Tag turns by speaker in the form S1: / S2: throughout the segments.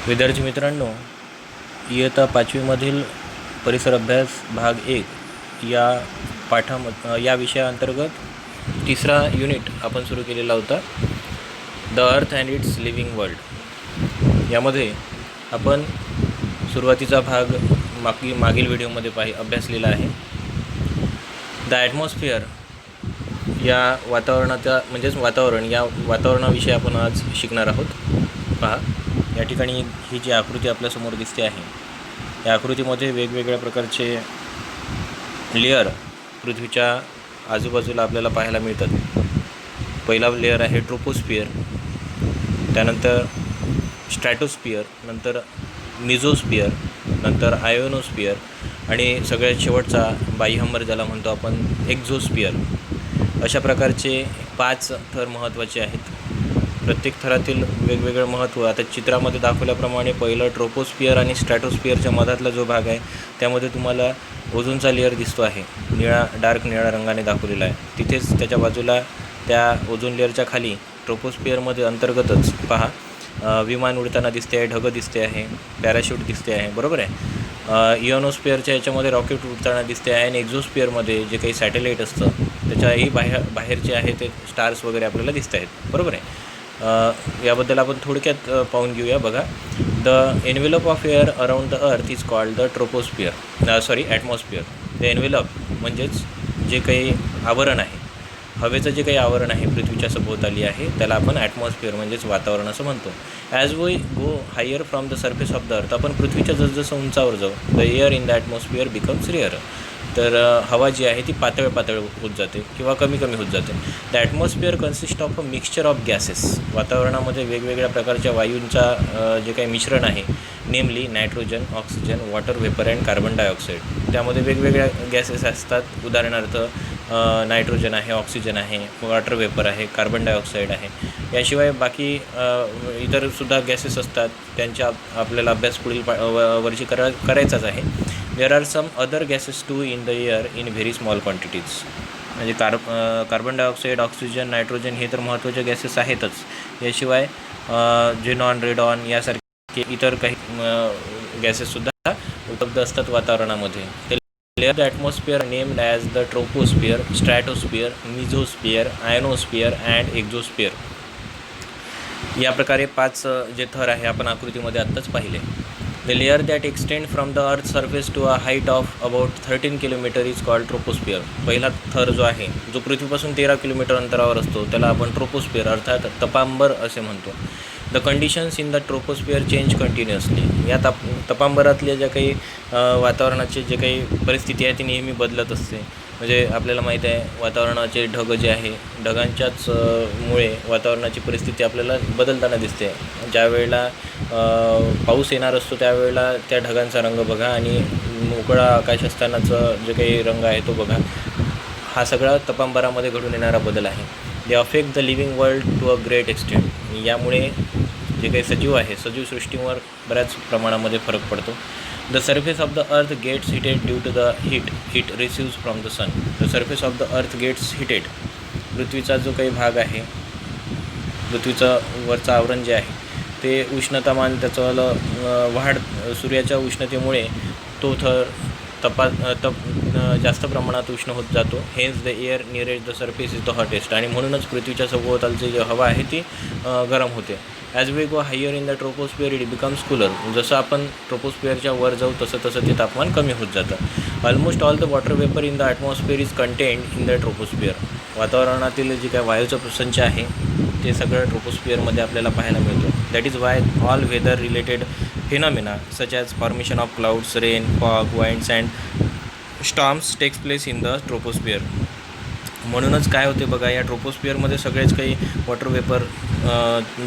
S1: विद्यार्थी मित्रांनो, इयत्ता 5वीमधील परिसर अभ्यास भाग 1 या विषयाअंतर्गत तिसरा युनिट आपण सुरू केलेला होता, the earth and it's living world. यामध्ये आपण सुरुवातीचा भाग मागील व्हिडिओमध्ये अभ्यासलेला आहे. द ॲटमॉस्फिअर या वातावरणाविषयी आपण आज शिकणार आहोत. पहा, या ठिकाणी ही जी आकृती आपल्यासमोर दिसते आहे, या आकृतीमध्ये वेगवेगळ्या प्रकारचे लेअर पृथ्वीच्या आजूबाजूला आपल्याला पाहायला मिळतात. पहिला लेअर आहे ट्रोपोस्फिअर, त्यानंतर स्ट्रॅटोस्फिअर, नंतर मिझोस्फिअर, नंतर आयोनोस्फिअर आणि सगळ्यात शेवटचा बाह्यंबर ज्याला म्हणतो आपण एक्झोस्फिअर. अशा प्रकारचे 5 थर महत्त्वाचे आहेत. प्रत्येक थरातील वेगवेगळं महत्त्व आता चित्रामध्ये दाखवल्याप्रमाणे पहिलं ट्रोपोस्फिअर आणि स्ट्रॅटोस्फिअरच्या मधातला जो भाग आहे त्यामध्ये तुम्हाला ओझोनचा लेअर दिसतो आहे, डार्क निळ्या रंगाने दाखवलेला आहे. तिथेच त्याच्या बाजूला त्या ओझोन लेअरच्या खाली ट्रोपोस्फिअरमध्ये अंतर्गतच पहा, विमान उडताना दिसते आहे, ढग दिसते आहे, पॅराशूट दिसते आहे, बरोबर आहे. इओनोस्फिअरच्या याच्यामध्ये रॉकेट उडताना दिसते आहे आणि एक्झोस्फिअरमध्ये जे काही सॅटेलाईट असतं त्याच्याही बाहेरचे आहे ते स्टार्स वगैरे आपल्याला दिसत आहेत, बरोबर आहे. याबद्दल आपण थोडक्यात पाहून घेऊया. बघा, the envelope of air around the earth is called the atmosphere. The envelope म्हणजेच जे काही आवरण आहे, हवेचं जे काही आवरण आहे पृथ्वीच्या सभोवताली आहे त्याला आपण ॲटमॉस्फिअर म्हणजेच वातावरण असं म्हणतो. As we go higher from the surface of the earth, आपण पृथ्वीच्या जसजसं उंचावर जाऊ, the air in the atmosphere becomes rare. तर हवा जी आहे ती पातळ होत जाते किंवा कमी होत जाते. The atmosphere consist of a mixture of gases. वातावरणामध्ये वेगवेगळ्या प्रकारच्या वायूंचा जे काही मिश्रण आहे, नेमली nitrogen, oxygen, water vapour and carbon dioxide. त्यामध्ये वेगवेगळ्या गॅसेस असतात. उदाहरणार्थ नायट्रोजन आहे, ऑक्सिजन आहे, वॉटर वेपर आहे, कार्बन डायऑक्साईड आहे. याशिवाय बाकी इतरसुद्धा गॅसेस असतात. त्यांचा आपल्याला अभ्यास पुढील वर्षी करायचाच आहे. There are some other gases too in the air in very small quantities. म्हणजे कार्बन डायऑक्साईड, ऑक्सिजन, नायट्रोजन हे तर महत्त्वाचे गॅसेस आहेतच. याशिवाय झेनॉन, रेडॉन यासारखे इतर काही गॅसेससुद्धा उपलब्ध असतात वातावरणामध्ये. The atmosphere named as the troposphere, stratosphere, mesosphere, ionosphere and exosphere. या प्रकारे 5 जे थर आहे आपण आकृतीमध्ये आत्ताच पाहिले. The layer that extend from the earth surface to a height of about 13 kilometre is called troposphere. पहिला थर जो आहे जो पृथ्वीपासून 13 किलोमीटर अंतरावर असतो त्याला आपण ट्रोपोस्फिअर अर्थात तपांबर असे म्हणतो. The conditions in the troposphere change continuously. या तपांबरातल्या ज्या काही वातावरणाची जे काही परिस्थिती आहे ती नेहमी बदलत असते. म्हणजे आपल्याला माहीत आहे वातावरणाचे ढग जे आहे, ढगांच्याच मुळे वातावरणाची परिस्थिती आपल्याला बदलताना दिसते. ज्या वेळेला पाऊस येणार असतो त्यावेळेला त्या ढगांचा रंग बघा आणि मोकळा आकाश असतानाचं जे काही रंग आहे तो बघा. हा सगळा तपांबरामध्ये घडून येणारा बदल आहे. They affect the living world to a great extent. यामुळे जे काही सजीव आहे, सजीवसृष्टीवर बऱ्याच प्रमाणामध्ये फरक पडतो. The surface of the earth gets heated due to the heat it receives from the sun. The surface of the earth gets heated. पृथ्वीचा जो काही भाग आहे, पृथ्वीचं वरचं आवरण जे आहे ते उष्णतामान त्याचं वाढ सूर्याच्या उष्णतेमुळे तो थर जास्त प्रमाणात उष्ण होत जातो. Hence the air nearest the surface is the hottest. आणि म्हणूनच पृथ्वीच्या सभोवतालची जी हवा आहे ती गरम होते. As we go higher in the troposphere it becomes cooler. जसं आपण ट्रोपोस्फिअरच्या वर जाऊ तसं ते तापमान कमी होत जातं. Almost all the water vapour in the atmosphere is contained in the troposphere. वातावरणातील जे काय वायूचं संच आहे ते सगळं ट्रोपोस्फिअरमध्ये आपल्याला पाहायला मिळतो. That is why all weather related phenomena such as formation of clouds, rain, fog, winds and storms takes place in the troposphere. म्हणूनच काय होते बघा, या ट्रोपोस्फिअरमध्ये सगळेच काही वॉटर वेपर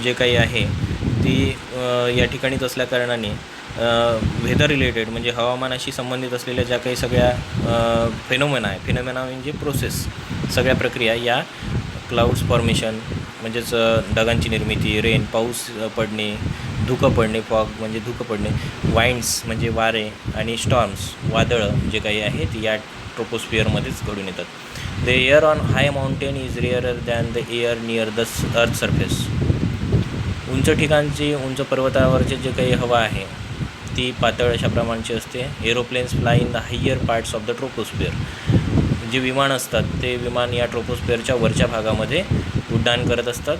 S1: जे काही आहे ती या ठिकाणीच असल्याकारणाने वेदर रिलेटेड म्हणजे हवामानाशी संबंधित असलेल्या ज्या काही सगळ्या फिनॉमिना म्हणजे प्रोसेस, सगळ्या प्रक्रिया या क्लाउड्स फॉर्मेशन म्हणजेच ढगांची निर्मिती, रेन पाऊस पडणे, धुकं पडणे, फॉग म्हणजे धुकं पडणे, वाइंड्स म्हणजे वारे आणि स्टॉर्म्स वादळं जे काही आहे ती या ट्रोपोस्फिअरमध्येच घडून येतात. The air on high mountain is rarer than the air near the earth surface. उंच ठिकाणची, उंच पर्वतावरचे जे काही हवा आहे ती पातळ अशा प्रमाणची असते. Aeroplanes fly in the higher parts of the troposphere. जे विमान असतात ते विमान या ट्रोपोस्फिअरच्या वरच्या भागामध्ये उड्डाण करत असतात.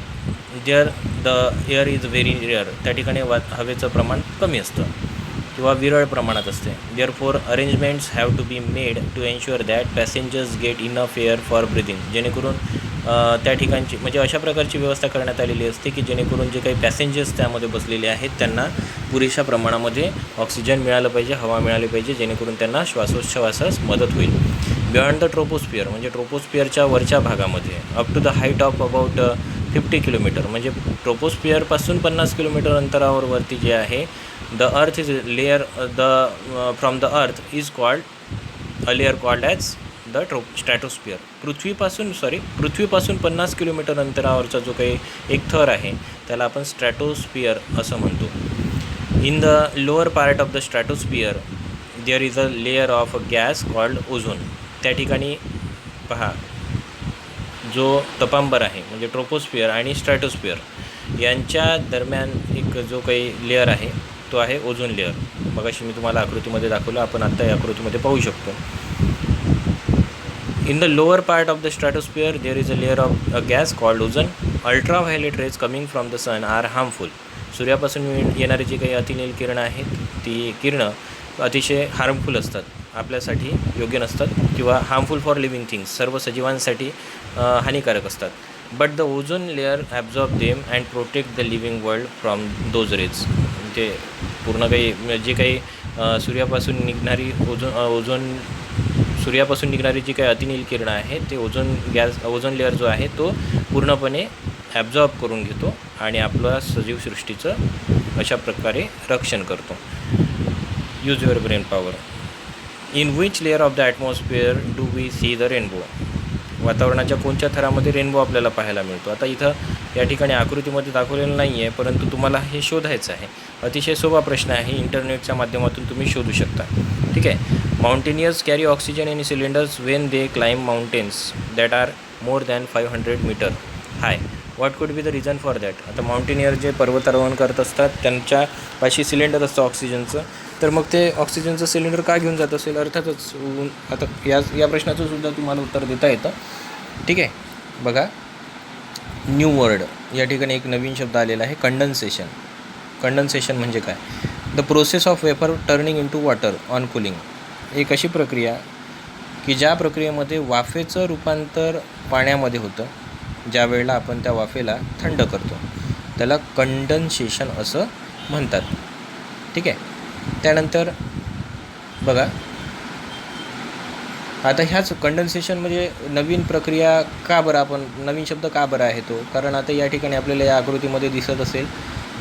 S1: There the air is very rare. त्या ठिकाणी हवेचं प्रमाण कमी असतं किंवा विरळ प्रमाणात असते. Therefore arrangements have to be made to ensure that passengers get enough air for breathing. जेणेकरून त्या ठिकाणची म्हणजे अशा प्रकारची व्यवस्था करण्यात आलेली असते की जेणेकरून जे काही पॅसेंजर्स त्यामध्ये बसलेले आहेत त्यांना पुरेशा प्रमाणामध्ये ऑक्सिजन मिळालं पाहिजे, हवा मिळाली पाहिजे, जेणेकरून त्यांना श्वासोच्छवासास मदत होईल. बियॉन्ड द ट्रोपोस्फिअर म्हणजे ट्रोपोस्फिअरच्या वरच्या भागामध्ये up to the height of about 50 kilometer म्हणजे ट्रोपोस्फिअरपासून 50 किलोमीटर अंतरावर वरती जे आहे the earth is layer from the earth is called a layer called as the stratosphere. पृथ्वीपासून 50 किलोमीटर अंतरावरचा जो काही एक थर आहे त्याला आपण स्ट्रॅटोस्फिअर असं म्हणतो. In the lower part of the stratosphere there is a layer of a gas called ozone. त्या ठिकाणी पहा, जो तपांबर आहे म्हणजे ट्रोपोस्फिअर आणि स्ट्रॅटोस्फिअर यांच्या दरम्यान एक जो काही लेअर आहे तो आहे ओझोन लेअर. मगाशी मी तुम्हाला आकृतीमध्ये दाखवलं, आपण आत्ता या आकृतीमध्ये पाहू शकतो. In the lower part of the stratosphere, there is a layer of a gas called ozone. Ultraviolet rays coming from the sun are harmful. सूर्यापासून येणारी जी काही अतिनील किरणं आहेत ती किरणं अतिशय हार्मफुल असतात, आपल्यासाठी योग्य नसतात किंवा हार्मफुल फॉर लिव्हिंग थिंग्स, सर्व सजीवांसाठी हानिकारक असतात. But the ozone layer absorb them and protect the living world from those rays. म्हणजे पूर्ण काही जे काही सूर्यापासून निघणारी जी काही अतिनील किरणं आहेत ते ओझोन लेअर जो आहे तो पूर्णपणे ॲब्झॉर्ब करून घेतो आणि आपल्या सजीवसृष्टीचं अशा प्रकारे रक्षण करतो. Use your brain power. In which layer of the atmosphere do we see the rainbow. वातावरणाच्या कोणत्या थरामध्ये रेनबो आपल्याला पाहायला मिळतो. आता इथं या ठिकाणी आकृतीमध्ये दाखवलेलं नाही आहे, परंतु तुम्हाला हे शोधायचं आहे. अतिशय सोपा प्रश्न आहे, इंटरनेटच्या माध्यमातून तुम्ही शोधू शकता. ठीक आहे. Mountaineers carry oxygen in cylinders when they climb mountains that are more than 500 meter high. What could be the reason for that. आता माउंटेनियर जे पर्वतारोहण करत असतात त्यांच्यापाशी सिलेंडर असतं ऑक्सिजनचं, तर मग ते ऑक्सिजनचं सिलेंडर का घेऊन जात असेल. अर्थातच आता या प्रश्नाचं सुद्धा तुम्हाला उत्तर देता येतं. ठीक आहे. बघा, न्यू वर्ड या ठिकाणी एक नवीन शब्द आलेला आहे, कंडन्सेशन. कंडन्सेशन म्हणजे काय. The process of vapour turning into water on cooling. एक अशी प्रक्रिया की ज्या प्रक्रियेमध्ये वाफेचं रूपांतर पाण्यामध्ये होतं ज्या वेळेला आपण त्या वाफेला थंड करतो त्याला कंडन्सेशन असं म्हणतात. ठीक आहे. त्यानंतर बघा, आता ह्याच कंडन्सेशन म्हणजे नवीन प्रक्रिया का बरं, आपण नवीन शब्द का बरं आहे तो, कारण आता या ठिकाणी आपल्याला या आकृतीमध्ये दिसत असेल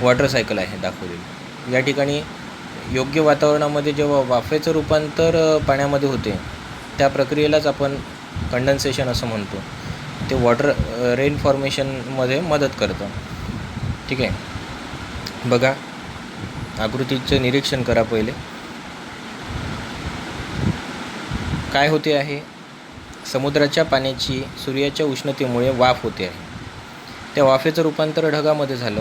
S1: वॉटर सायकल आहे दाखवलेली. या ठिकाणी योग्य वातावरणामध्ये जेव्हा वाफेचं रूपांतर पाण्यामध्ये होते त्या प्रक्रियेलाच आपण कंडन्सेशन असं म्हणतो. ते वॉटर रेन फॉर्मेशनमध्ये मदत करतं. ठीक आहे. बघा, आकृतीचं निरीक्षण करा पहिले. काय होते आहे. समुद्राच्या पाण्याची सूर्याच्या उष्णतेमुळे वाफ होते आहे. त्या वाफेचं रूपांतर ढगामध्ये झालं.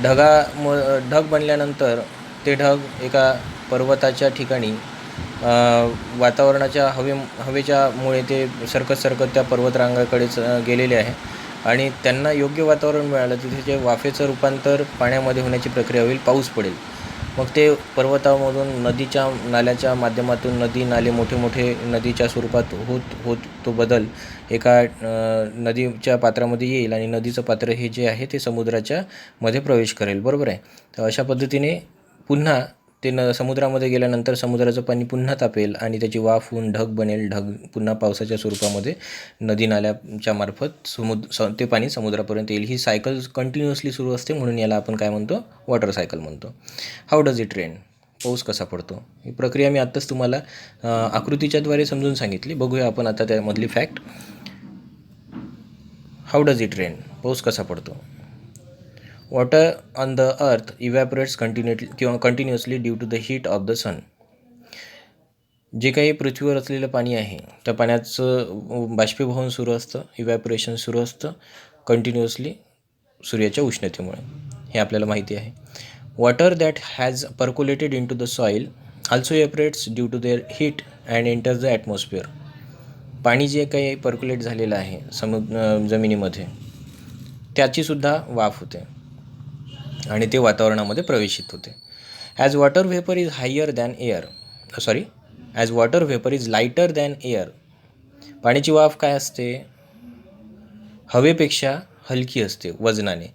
S1: ढग बनल्यानंतर ते ढग एका पर्वताच्या ठिकाणी वातावरणाच्या हवेच्यामुळे ते सरकत त्या पर्वतरांगाकडेच गेलेले आहे आणि त्यांना योग्य वातावरण मिळालं तिथे जे वाफेचं रूपांतर पाण्यामध्ये होण्याची प्रक्रिया होईल, पाऊस पडेल. मग ते पर्वतामधून नदीच्या नाल्याच्या माध्यमातून नदी नाले मोठे नदीच्या स्वरूपात होत तो बदल एका नदीच्या पात्रामध्ये येईल आणि नदीचं पात्र हे जे आहे ते समुद्राच्या मध्ये प्रवेश करेल. बरोबर आहे. तर अशा पद्धतीने पुन्हा ते समुद्रामध्ये गेल्यानंतर समुद्राचं पाणी पुन्हा तापेल आणि त्याची वाफ होऊन ढग बनेल. ढग पुन्हा पावसाच्या स्वरूपामध्ये नदी नाल्याच्या मार्फत ते पाणी समुद्रापर्यंत येईल. ही सायकल कंटिन्युअसली सुरू असते, म्हणून याला आपण काय म्हणतो, वॉटर सायकल म्हणतो. How does it rain. पाऊस कसा पडतो. ही प्रक्रिया मी आत्ताच तुम्हाला आकृतीच्याद्वारे समजून सांगितली. बघूया आपण आता त्यामधली fact. How does it rain. पाऊस कसा पडतो. Water on the earth evaporates continuously due to the heat of the sun. जे काही पृथ्वीवर असलेलं पाणी आहे त्या पाण्याचं बाष्पीभवन सुरू असतं, इव्हॅपोरेशन सुरू असतं कंटिन्युअसली सूर्याच्या उष्णतेमुळे, हे आपल्याला माहिती आहे. Water that has percolated into the soil also evaporates due to their heat and enters the atmosphere. पाणी जे काही पर्क्युलेट झालेलं आहे जमिनीमध्ये, त्याचीसुद्धा वाफ होते आणि ते वातावरणामध्ये प्रवेशित होते. As water vapour is higher than air as water vapour is lighter than air. पाण्याची वाफ काय असते? हवेपेक्षा हलकी असते वजनाने,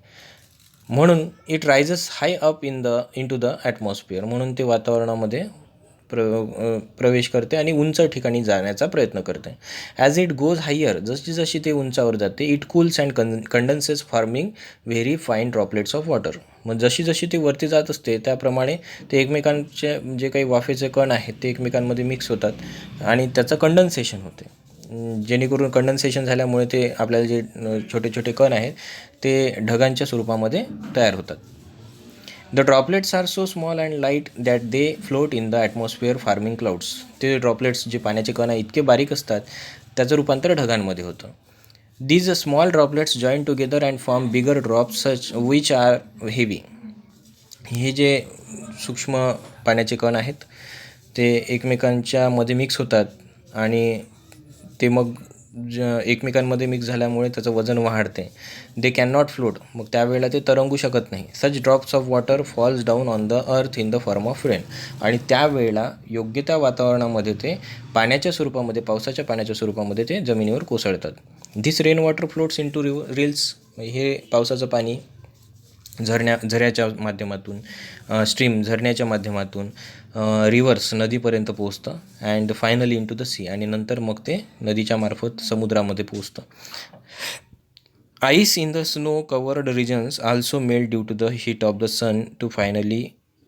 S1: म्हणून it rises high up into the atmosphere. म्हणून ते वातावरणामध्ये प्रवेश करते आणि उंच ठिकाणी जाण्याचा प्रयत्न करते. ॲज इट गोज हायर, जशी जशी ते उंचावर जाते, it cools and condenses forming very fine droplets of water. मग जशी जशी ते वरती जात असते त्याप्रमाणे ते एकमेकांचे जे काही वाफेचे कण आहेत ते एकमेकांमध्ये मिक्स होतात आणि त्याचं कंडन्सेशन होते. जेणेकरून कंडन्सेशन झाल्यामुळे ते आपल्याला जे छोटे छोटे कण आहेत ते ढगांच्या स्वरूपामध्ये तयार होतात. The droplets are so small and light that they float in the atmosphere forming clouds. ते ड्रॉपलेट्स जे पाण्याचे कण आहे इतके बारीक असतात, त्याचं रूपांतर ढगांमध्ये होतं. These small droplets join together and form bigger drops such which are heavy. हे जे सूक्ष्म पाण्याचे कण आहेत ते एकमेकांच्या मध्ये मिक्स होतात आणि ते मग एकमेकांमध्ये मिक्स झाल्यामुळे त्याचं वजन वाढते. They cannot float. मग त्यावेळेला ते तरंगू शकत नाही. Such drops of water falls down on the earth in the form of rain. आणि त्यावेळेला योग्य त्या वातावरणामध्ये ते पाण्याच्या स्वरूपामध्ये, पावसाच्या पाण्याच्या स्वरूपामध्ये ते जमिनीवर कोसळतात. This rain water floats into rills. हे पावसाचं पाणी झऱ्याच्या माध्यमातून, स्ट्रीम झरण्याच्या माध्यमातून रिव्हर्स नदीपर्यंत पोहोचतं and finally into the sea. आणि नंतर मग ते नदीच्या मार्फत समुद्रामध्ये पोहोचतं. Ice in the snow covered regions also melt due to the heat of the sun to finally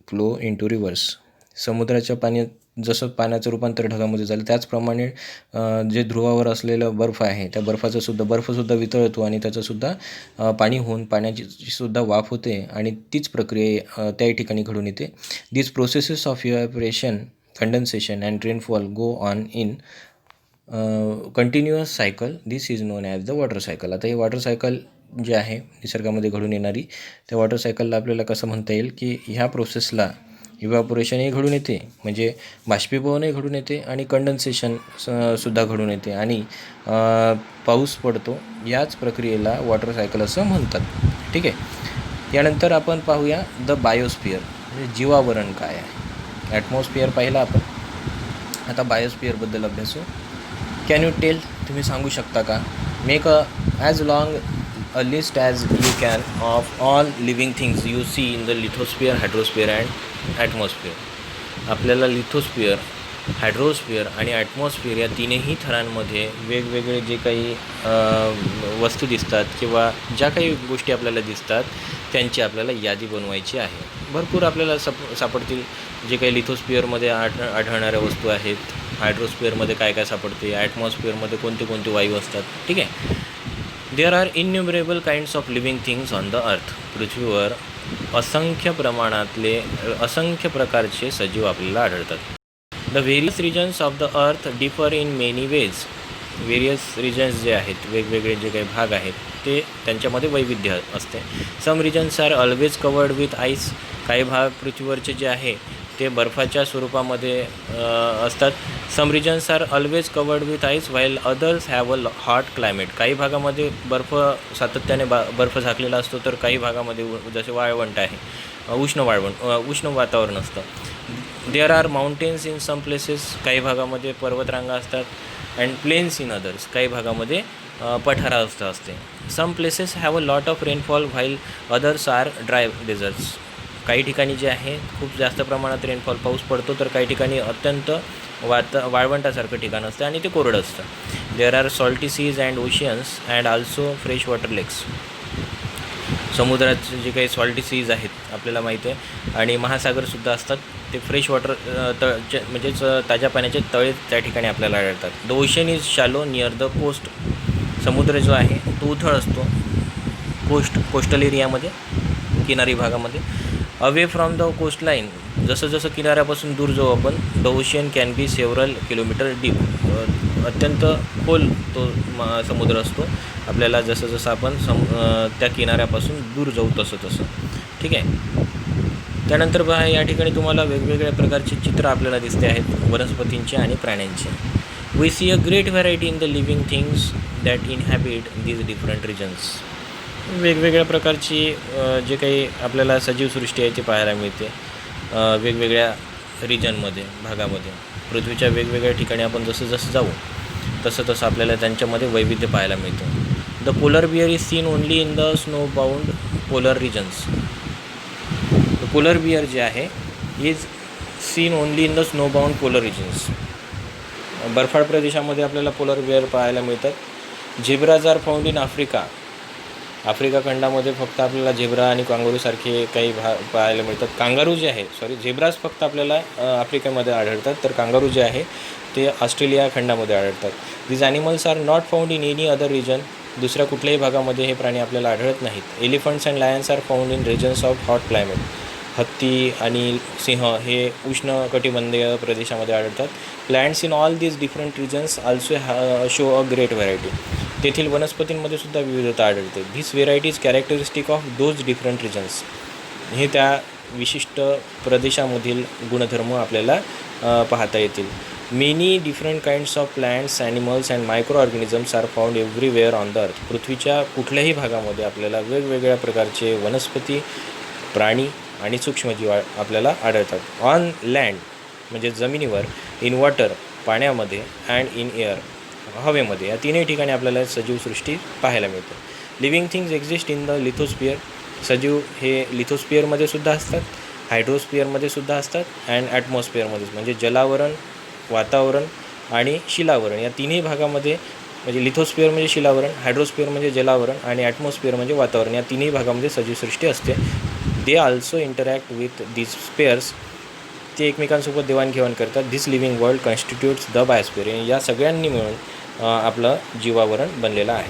S1: flow into rivers. समुद्राच्या पाण्यात जसं पाण्याचं रूपांतर ढगामध्ये झालं त्याचप्रमाणे जे ध्रुवावर असलेलं बर्फ आहे त्या बर्फसुद्धा वितळतो आणि त्याचंसुद्धा पाणी होऊन पाण्याची सुद्धा वाफ होते आणि तीच प्रक्रिया त्या ठिकाणी घडून येते. These processes of evaporation, condensation and rainfall go on in continuous cycle. This is non as the water cycle. आता ही वॉटर सायकल जी आहे निसर्गामध्ये घडून येणारी, त्या वॉटर सायकलला आपल्याला कसं म्हणता येईल की ह्या प्रोसेसला इव्हॅपोरेशनही घडून येते, म्हणजे बाष्पीभवनही घडून येते आणि कंडन्सेशन सुद्धा घडून येते आणि पाऊस पडतो. याच प्रक्रियेला वॉटर सायकल असं म्हणतात. ठीक आहे. यानंतर आपण पाहूया द बायोस्फिअर, म्हणजे जीवावरण काय आहे. ॲटमॉस्फिअर पाहिला आपण, आता बायोस्फिअरबद्दल अभ्यासू. कॅन यू टेल, तुम्ही सांगू शकता का? Make as long a list as you can of all living things you see in the lithosphere, hydrosphere and atmosphere. आपल्याला लिथोस्फिअर, हायड्रोस्फिअर आणि ॲटमॉस्फिअर या तीनही थरांमध्ये वेगवेगळे जे काही वस्तू दिसतात किंवा ज्या काही गोष्टी आपल्याला दिसतात त्यांची आपल्याला यादी बनवायची आहे. भरपूर आपल्याला सापडतील जे काही लिथोस्फिअरमध्ये आढळणाऱ्या वस्तू आहेत. हायड्रोस्फिअरमध्ये काय काय सापडते, ॲटमॉस्फिअरमध्ये कोणते कोणते वायू असतात. ठीक आहे. There are innumerable kinds of living things on the earth. पृथ्वीवर असंख्य प्रकारचे सजीव आपल्याला आढळतात. The various regions of the earth differ in many ways. Various regions जे आहेत, वेगवेगळे जे काही भाग आहेत ते त्यांच्यामध्ये वैविध्य असते. Some regions are always covered with ice. काही भाग पृथ्वीवरचे जे आहे ते बर्फाच्या स्वरूपामध्ये असतात. Some regions are always covered with ice while others have a hot climate. काही भागामध्ये सातत्याने बर्फ झाकलेला असतो, तर काही भागामध्ये जसे वाळवंट आहे, उष्ण वातावरण असतं. There are mountains in some places. काही भागामध्ये पर्वतरांगा असतात. And plains in others. काही भागामध्ये पठारा असते. Some places have a lot of rainfall while others are dry deserts. काही ठिकाणी जे आहे खूप जास्त प्रमाणात रेनफॉल, पाऊस पडतो, तर काही ठिकाणी अत्यंत वाळवंटासारखं ठिकाण असतं आणि ते कोरडं असतं. There are salty seas and oceans and also fresh water lakes. समुद्राचे जे काही सॉल्टी सीज आहेत आपल्याला माहिती आहे आणि महासागरसुद्धा असतात. ते फ्रेश वॉटर म्हणजेच ताज्या पाण्याचे तळे त्या ठिकाणी आपल्याला आढळतात. The ocean is shallow near the coast. समुद्र जो आहे तो उथळ असतो कोस्टल एरियामध्ये, किनारी भागामध्ये. Away from the coastline. जसं जसं किनाऱ्यापासून दूर जाऊ आपण, the ocean can be several kilometre deep. अत्यंत खोल तो समुद्र असतो. आपल्याला जसं जसं आपण त्या किनाऱ्यापासून दूर जाऊ तसं ठीक आहे. त्यानंतर पहा या ठिकाणी तुम्हाला वेगवेगळ्या प्रकारचे चित्र आपल्याला दिसते आहेत वनस्पतींचे आणि प्राण्यांचे. We see a great variety in the living things that inhabit these different regions. वेगवेगळ्या प्रकारची जे काही आपल्याला सजीवसृष्टी आहे ती पाहायला मिळते वेगवेगळ्या रिजनमध्ये, भागामध्ये. पृथ्वीच्या वेगवेगळ्या ठिकाणी आपण जसं जाऊ तसं आपल्याला त्यांच्यामध्ये वैविध्य पाहायला मिळतं. The polar bear is seen only in the snow bound polar regions. Polar bear जे आहे is seen only in the snow bound polar regions. बर्फाळ प्रदेशामध्ये आपल्याला पोलर बिअर पाहायला मिळतात. Zebras are found in Africa. Africa खंडामध्ये फक्त आपल्याला झेब्रा आणि कांगारूसारखे काही पाहायला मिळतात. कांगारू जे आहे झेब्राज फक्त आपल्याला आफ्रिकेमध्ये आढळतात, तर कांगारू जे आहे ते ऑस्ट्रेलिया खंडामध्ये आढळतात. These animals are not found in any other region. दुसऱ्या कुठल्याही भागामध्ये हे प्राणी आपल्याला आढळत नाहीत. Elephants and lions are found in regions of hot climate. हत्ती आणि सिंह हे उष्ण कटिबंधीय प्रदेशामध्ये आढळतात. Plants in all these different regions also show a great variety. तेथील वनस्पतींमध्ये सुद्धा विविधता आढळते. This variety is characteristic of those different regions. हे त्या विशिष्ट प्रदेशामधील गुणधर्म आपल्याला पाहता येतील. Many different kinds of plants, animals and microorganisms are found everywhere on the earth. पृथ्वीच्या कुठल्याही भागामध्ये आपल्याला वेगवेगळ्या प्रकारचे वनस्पती, प्राणी आणि सूक्ष्मजीव आपल्याला आढळतात. ऑन लँड म्हणजे जमिनीवर, इन वॉटर पाण्यामध्ये, अँड इन एअर हवेमध्ये, या तिन्ही ठिकाणी आपल्याला सजीवसृष्टी पाहायला मिळते. Living things exist in the lithosphere. सजीव हे लिथोस्फिअरमध्ये सुद्धा असतात, हायड्रोस्फिअरमध्ये सुद्धा असतात, अँड ॲटमॉस्फिअरमध्ये म्हणजे जलावरण, वातावरण आणि शिलावरण या तिन्ही भागामध्ये. म्हणजे लिथोस्फिअर म्हणजे शिलावरण, हायड्रोस्फिअर म्हणजे जलावरण आणि ॲटमॉस्फिअर म्हणजे वातावरण, या तिन्ही भागामध्ये सजीवसृष्टी असते. They also interact with these spares. ते एकमेकांसोबत देवाणघेवाण करतात. This living world constitutes the biosphere. या सगळ्यांनी मिळून आपलं जीवावरण बनलेलं आहे.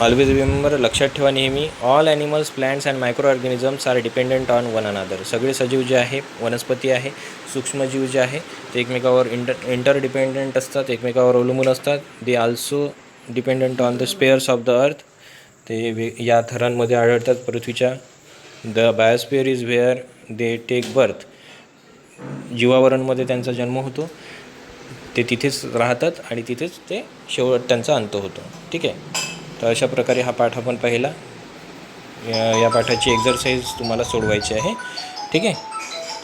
S1: ऑलवेज रिमेंबर, लक्षात ठेवा नेहमी, all animals, plants and microorganisms are dependent on one another. सगळे सजीव जे आहे, वनस्पती आहे, सूक्ष्मजीव जे आहे ते एकमेकावर इंटरडिपेंडंट असतात, एकमेकावर अवलंबून असतात. They also dependent on the spheres of the earth. ते या थरांमध्ये आढळतात पृथ्वीच्या. The biosphere is where they take birth. जीवावरणमध्ये त्यांचा जन्म होतो, ते तिथेच राहतात आणि तिथेच ते शेवट त्यांचा अंत होतो. ठीक आहे. तर अशा प्रकारे हा पाठ आपण पाहिला. या पाठाची एक्झरसाईज तुम्हाला सोडवायची आहे. ठीक आहे.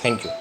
S1: थँक्यू.